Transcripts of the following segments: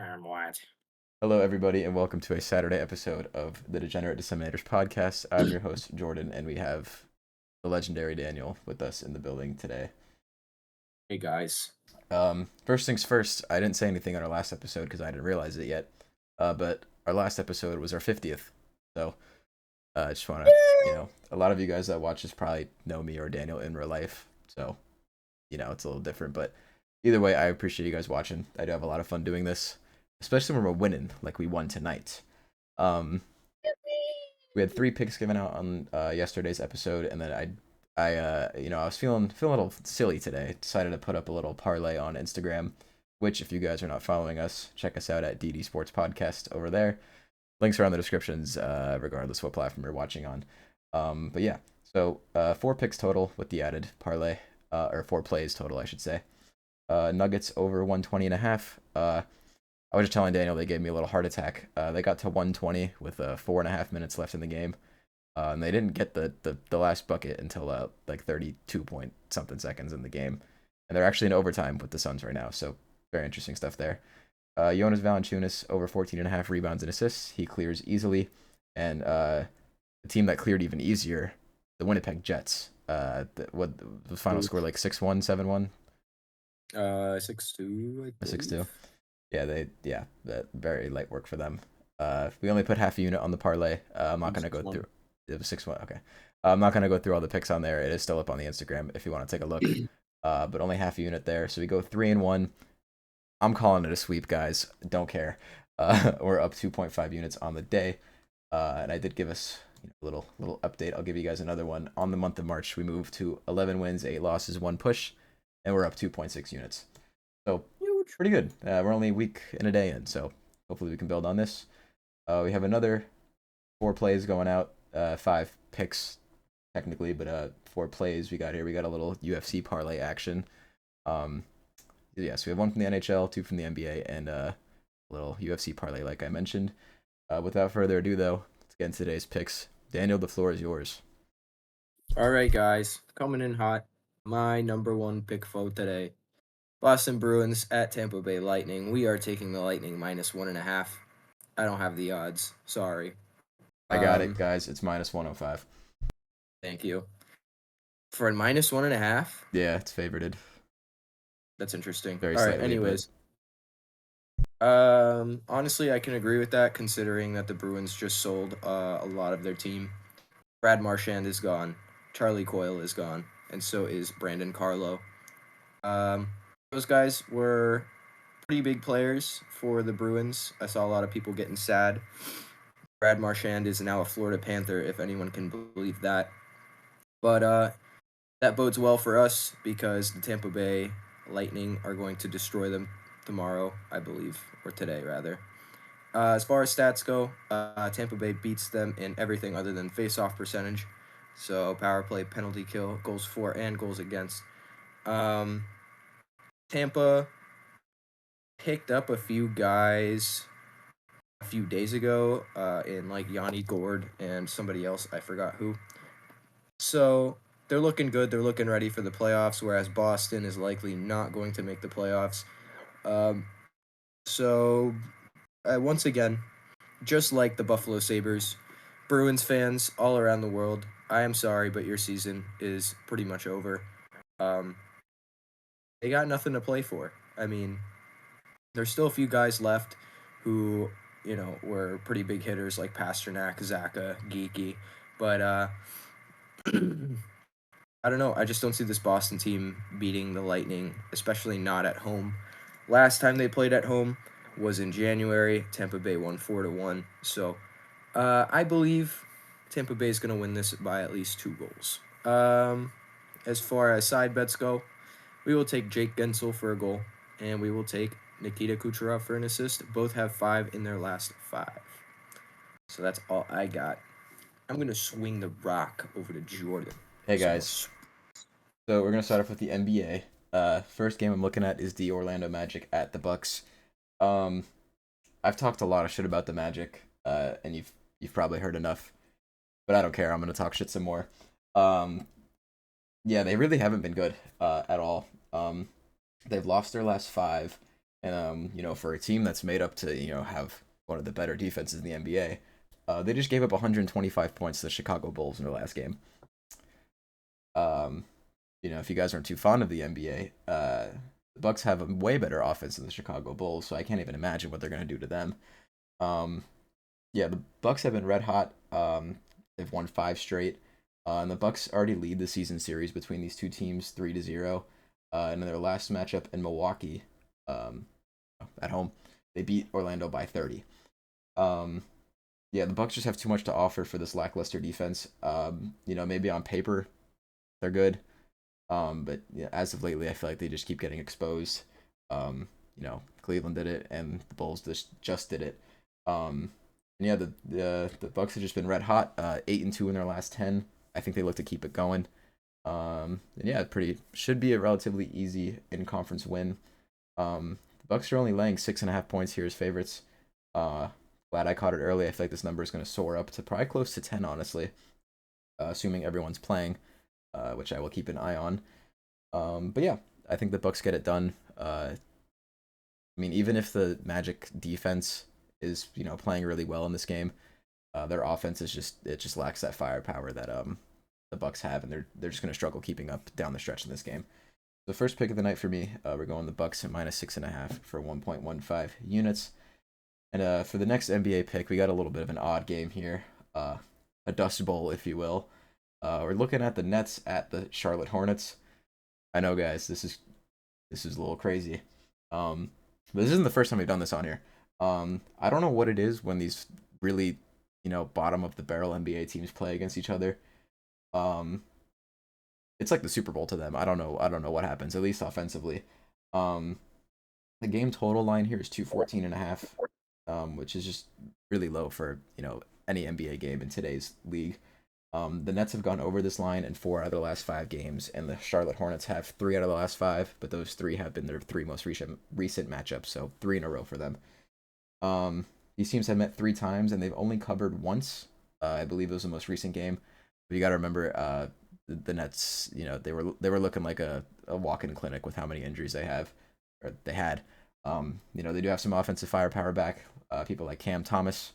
What? Hello, everybody, and welcome to a Saturday episode of the Degenerate Disseminators podcast. I'm your host, Jordan, and we have the legendary Daniel with us in the building today. Hey guys. First things first, I didn't say anything on our last episode because I didn't realize it yet, but our last episode was our 50th. So I just want to, a lot of you guys that watch this probably know me or Daniel in real life. So, it's a little different, but either way, I appreciate you guys watching. I do have a lot of fun doing this, especially when we're winning like we won tonight. Um, we had three picks given out on yesterday's episode, and then I was feeling a little silly today. Decided to put up a little parlay on Instagram, which if you guys are not following us, check us out at DD Sports Podcast over there. Links are on the descriptions, regardless what platform you're watching on. But yeah, so four picks total with the added parlay, or four plays total, I should say. Nuggets over 120.5. I was just telling Daniel they gave me a little heart attack. They got to 120 with 4.5 minutes left in the game. And they didn't get the last bucket until like 32 point something seconds in the game. And they're actually in overtime with the Suns right now. So very interesting stuff there. Jonas Valanciunas over 14.5 rebounds and assists. He clears easily. And the team that cleared even easier, the Winnipeg Jets. What the final score, like 6-1, 7-1? 6-2, I 6-2. believe. Yeah, that very light work for them. We only put half a unit on the parlay. I'm not gonna go 6-1. through. It was 6-1. Okay. I'm not gonna go through all the picks on there. It is still up on the Instagram if you want to take a look. But only half a unit there. So we go 3-1. I'm calling it a sweep, guys. Don't care. We're up 2.5 units on the day. And I did give us a little update. I'll give you guys another one. On the month of March, we moved to 11 wins, 8 losses, 1 push, and we're up 2.6 units. So Huge. pretty good. We're only a week and a day in, so hopefully we can build on this. We have another four plays going out, five picks technically, but four plays we got here. We got a little UFC parlay action. Um, yes, we have one from the NHL, two from the NBA, and a little UFC parlay, like I mentioned. Without further ado, though, let's get into today's picks. Daniel, the floor is yours. All right, guys. Coming in hot. My number one pick for today. Boston Bruins at Tampa Bay Lightning. We are taking the Lightning -1.5. I don't have the odds. Sorry. I got it, Um, guys. It's minus 105. Thank you. For a -1.5? Yeah, it's favorited That's interesting. very All right, slightly, but anyways. Honestly, I can agree with that considering that the Bruins just sold a lot of their team. Brad Marchand is gone. Charlie Coyle is gone, and so is Brandon Carlo. Um, those guys were pretty big players for the Bruins. I saw a lot of people getting sad. Brad Marchand is now a Florida Panther, if anyone can believe that. But that bodes well for us because the Tampa Bay Lightning are going to destroy them tomorrow, I believe, or today rather. As far as stats go, Tampa Bay beats them in everything other than face-off percentage. So power play, penalty kill, goals for, and goals against. Um, Tampa picked up a few guys a few days ago in like Yanni Gord and somebody else, I forgot who. So they're looking good. They're looking ready for the playoffs, whereas Boston is likely not going to make the playoffs. Um, so once again, just like the Buffalo Sabres, Bruins fans all around the world, I am sorry, but your season is pretty much over. Um, they got nothing to play for. I mean, there's still a few guys left who, were pretty big hitters like Pasternak, Zaka, Geeky, but I don't know. I just don't see this Boston team beating the Lightning, especially not at home. Last time they played at home was in January. Tampa Bay won 4-1. So I believe Tampa Bay is going to win this by at least 2 goals. As far as side bets go, we will take Jake Gensel for a goal, and we will take Nikita Kucherov for an assist. Both have 5 in their last 5. So that's all I got. I'm going to swing the rock over to Jordan. hey, guys. So we're gonna start off with the NBA. First game I'm looking at is the Orlando Magic at the Bucks. Um, I've talked a lot of shit about the Magic, and you've probably heard enough, but I don't care. I'm gonna talk shit some more. Um, yeah, they really haven't been good, at all. They've lost their last five. And for a team that's made up to have one of the better defenses in the NBA, they just gave up 125 points to the Chicago Bulls in their last game. Um, if you guys aren't too fond of the NBA, the Bucks have a way better offense than the Chicago Bulls, so I can't even imagine what they're gonna do to them. Um, yeah, the Bucks have been red hot. They've won 5 straight, and the Bucks already lead the season series between these two teams 3-0. And in their last matchup in Milwaukee, um, at home, they beat Orlando by 30. Um, yeah, the Bucks just have too much to offer for this lackluster defense. Maybe on paper they're good, but yeah, as of lately, I feel like they just keep getting exposed. Cleveland did it, and the Bulls just did it. And yeah, the Bucks have just been red hot. 8-2 in their last 10. I think they look to keep it going. And yeah, should be a relatively easy in conference win. The Bucks are only laying 6.5 points here as favorites. Glad I caught it early. I feel like this number is going to soar up to probably close to 10, honestly, assuming everyone's playing, which I will keep an eye on. But yeah, I think the Bucks get it done. Even if the Magic defense is playing really well in this game, their offense just lacks that firepower that the Bucks have, and they're just gonna struggle keeping up down the stretch in this game. The first pick of the night for me, we're going the Bucks at -6.5 for 1.15 units. And for the next NBA pick, we got a little bit of an odd game here, a dust bowl, if you will. We're looking at the Nets at the Charlotte Hornets. I know, guys, this is a little crazy. But this isn't the first time we've done this on here. I don't know what it is when these really, bottom of the barrel NBA teams play against each other. It's like the Super Bowl to them. I don't know what happens, at least offensively. Um, the game total line here is 214.5, which is just really low for, any NBA game in today's league. The Nets have gone over this line in 4 out of the last 5 games, and the Charlotte Hornets have 3 out of the last 5, but those 3 have been their 3 most recent matchups, so 3 in a row for them. These teams have met 3 times, and they've only covered once. I believe it was the most recent game. But you got to remember, the Nets, they were looking like a walk-in clinic with how many injuries they had. They do have some offensive firepower back. People like Cam Thomas.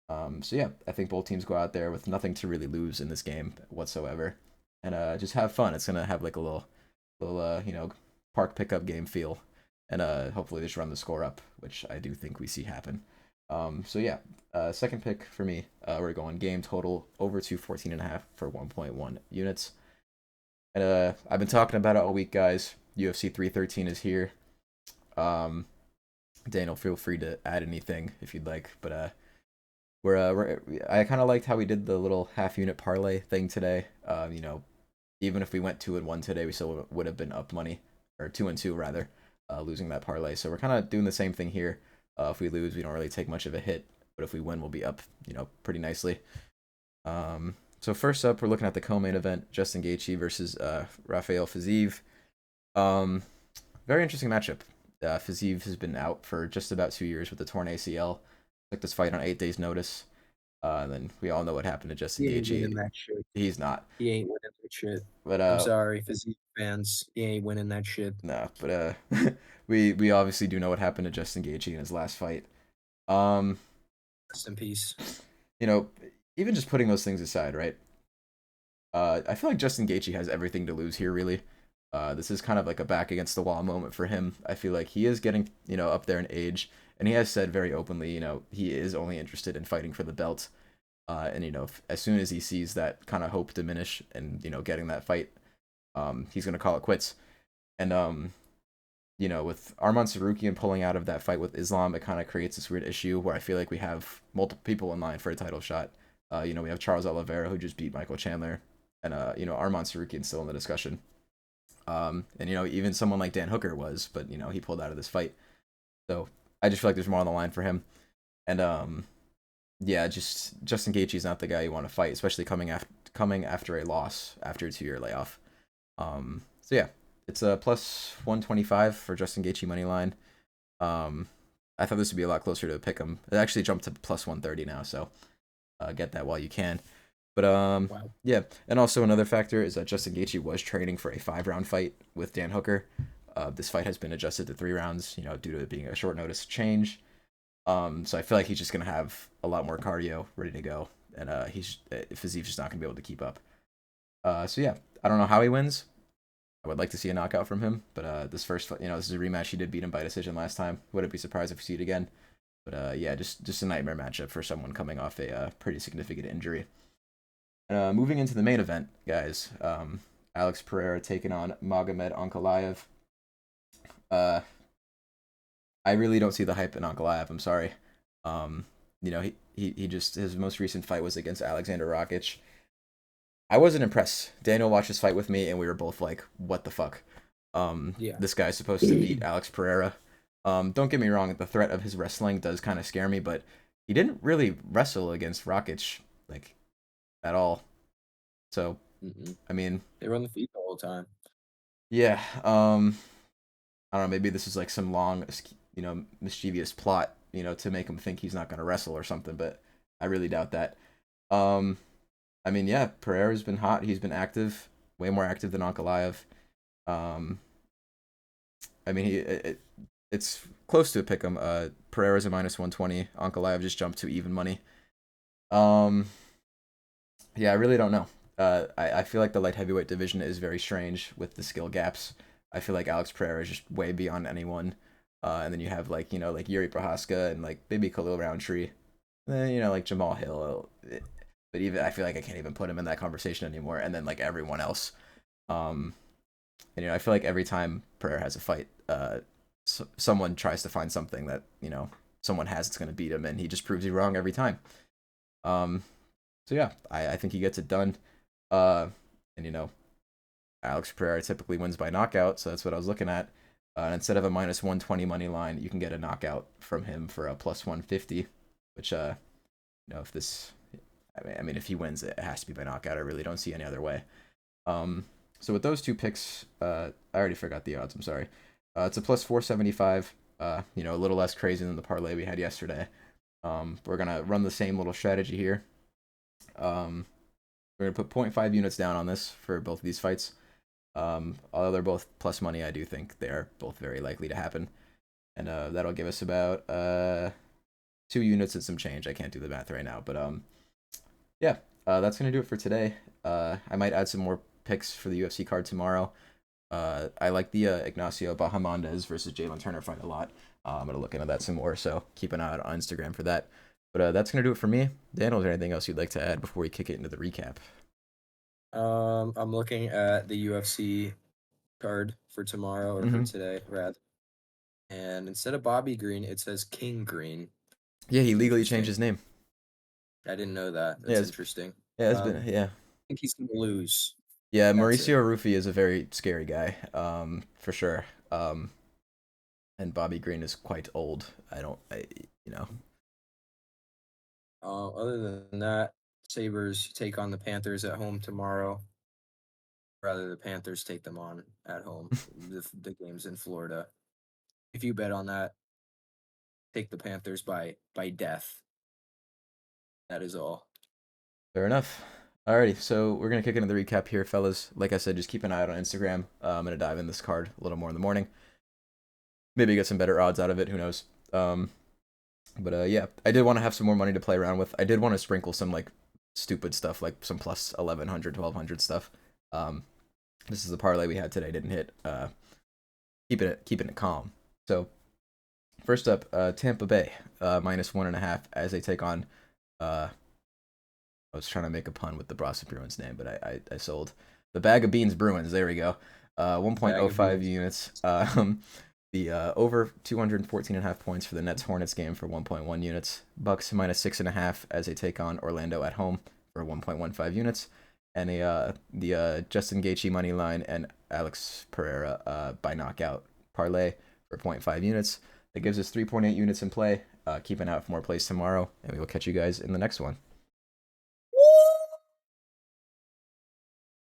So yeah, I think both teams go out there with nothing to really lose in this game whatsoever, and just have fun. It's gonna have like a little park pickup game feel, and hopefully just run the score up, which I do think we see happen. So yeah, second pick for me, we're going game total over 214.5 for 1.1 units. And I've been talking about it all week, guys. UFC 313 is here. Daniel, feel free to add anything if you'd like, but I kind of liked how we did the little half unit parlay thing today. Even if we went 2-1 today, we still would have been up money, or 2-2 rather, losing that parlay. So we're kind of doing the same thing here. If we lose, we don't really take much of a hit, but if we win, we'll be up, pretty nicely. So first up, we're looking at the co-main event: Justin Gaethje versus Rafael Fiziev. Very interesting matchup. Fiziev has been out for just about 2 years with a torn ACL. Took this fight on 8 days' notice. And then we all know what happened to Justin He ain't Gaethje. winning that shit. He's not. He ain't winning that shit. But I'm sorry, physique fans. He ain't winning that shit. no. But we obviously do know what happened to Justin Gaethje in his last fight. Um, Rest in peace. Even just putting those things aside, right? I feel like Justin Gaethje has everything to lose here, really. This is kind of like a back against the wall moment for him. I feel like he is getting, up there in age, and he has said very openly, he is only interested in fighting for the belt. And as soon as he sees that kind of hope diminish and getting that fight, he's gonna call it quits. And with Arman Sarukian pulling out of that fight with Islam, it kind of creates this weird issue where I feel like we have multiple people in line for a title shot. We have Charles Oliveira, who just beat Michael Chandler, and Arman Sarukian's still in the discussion. And even someone like Dan Hooker was, but he pulled out of this fight. So I just feel like there's more on the line for him. And yeah, just Justin Gaethje's not the guy you want to fight, especially coming after a loss after a 2-year layoff. So yeah, it's a plus 125 for Justin Gaethje money line. I thought this would be a lot closer to a pick 'em. It actually jumped to plus 130 now, so get that while you can. But Wow. yeah, and also another factor is that Justin Gaethje was training for a 5-round fight with Dan Hooker. This fight has been adjusted to 3 rounds, due to it being a short notice change. So I feel like he's just gonna have a lot more cardio ready to go, and he's physique's just not gonna be able to keep up. So yeah, I don't know how he wins. I would like to see a knockout from him, but this first fight, this is a rematch. He did beat him by decision last time. Wouldn't be surprised if we see it again. But yeah, just a nightmare matchup for someone coming off a pretty significant injury. Moving into the main event, guys. Alex Pereira taking on Magomed Ankalaev. Uh, I really don't see the hype in Ankalaev. I'm sorry. He just his most recent fight was against Alexander Rakic. I wasn't impressed. Daniel watched his fight with me, and we were both like, "What the fuck?" Yeah. This guy's supposed to beat Alex Pereira. Don't get me wrong, the threat of his wrestling does kind of scare me, but he didn't really wrestle against Rakic like at all. So, I mean, They run the feet the whole time. yeah. I don't know. Maybe this is like some long, mischievous plot, to make him think he's not going to wrestle or something. But I really doubt that. Um, I mean, yeah, Pereira's been hot. He's been active, way more active than Ankalaev. Um, I mean, it's close to a pick 'em. Pereira's a -120. Ankalaev just jumped to even money. Um, yeah, I really don't know. I feel like the light heavyweight division is very strange with the skill gaps. I feel like Alex Pereira is just way beyond anyone. And then you have like like Yuri Prohaska and like maybe Khalil Roundtree, and then like Jamal Hill. But even I feel like I can't even put him in that conversation anymore. And then like everyone else. Um, and I feel like every time Pereira has a fight, someone tries to find something that someone has that's going to beat him, and he just proves you wrong every time. Um, so yeah, I think he gets it done. And Alex Pereira typically wins by knockout, so that's what I was looking at. And instead of a -120 money line, you can get a knockout from him for a +150, which if this, I mean, if he wins, it has to be by knockout. I really don't see any other way. So with those two picks, I already forgot the odds. I'm sorry. It's a +475. A little less crazy than the parlay we had yesterday. We're gonna run the same little strategy here. We're gonna put 0.5 units down on this for both of these fights. Although they're both plus money, I do think they are both very likely to happen, and that'll give us about 2 units and some change. I can't do the math right now, but yeah, that's gonna do it for today. I might add some more picks for the UFC card tomorrow. I like the Ignacio Bahamondes versus Jalen Turner fight a lot. I'm gonna look into that some more, so keep an eye out on Instagram for that. But that's gonna do it for me. Daniel, is there anything else you'd like to add before we kick it into the recap? I'm looking at the UFC card for tomorrow or for today, rather. And instead of Bobby Green, it says King Green. Yeah, he legally changed his name. I didn't know that. Yeah, That's interesting. it's been yeah. I think he's gonna lose. Yeah, That's Mauricio it. Rufi is a very scary guy, for sure. And Bobby Green is quite old. You know. Other than that, Sabres take on the Panthers at home tomorrow. Rather, the Panthers take them on at home. The game's in Florida. If you bet on that, take the Panthers by death. That is all. Fair enough. Alrighty, so we're gonna kick into the recap here, fellas. Like I said, just keep an eye out on Instagram. I'm gonna dive in this card a little more in the morning. Maybe get some better odds out of it. Who knows? But yeah, I did want to have some more money to play around with. I did want to sprinkle some like stupid stuff, like some plus 1100, 1200 stuff. This is the parlay we had today. Didn't hit. Keeping it calm. So first up, Tampa Bay -1.5 as they take on. I was trying to make a pun with the Boston Bruins name, but I sold the bag of beans Bruins. There we go. 1.05 units. The over 214.5 points for the Nets Hornets game for 1.1 units. Bucks -6.5 as they take on Orlando at home for 1.15 units. And the Justin Gaethje money line and Alex Pereira by knockout parlay for 0.5 units. That gives us 3.8 units in play. Keep an eye out for more plays tomorrow, and we will catch you guys in the next one.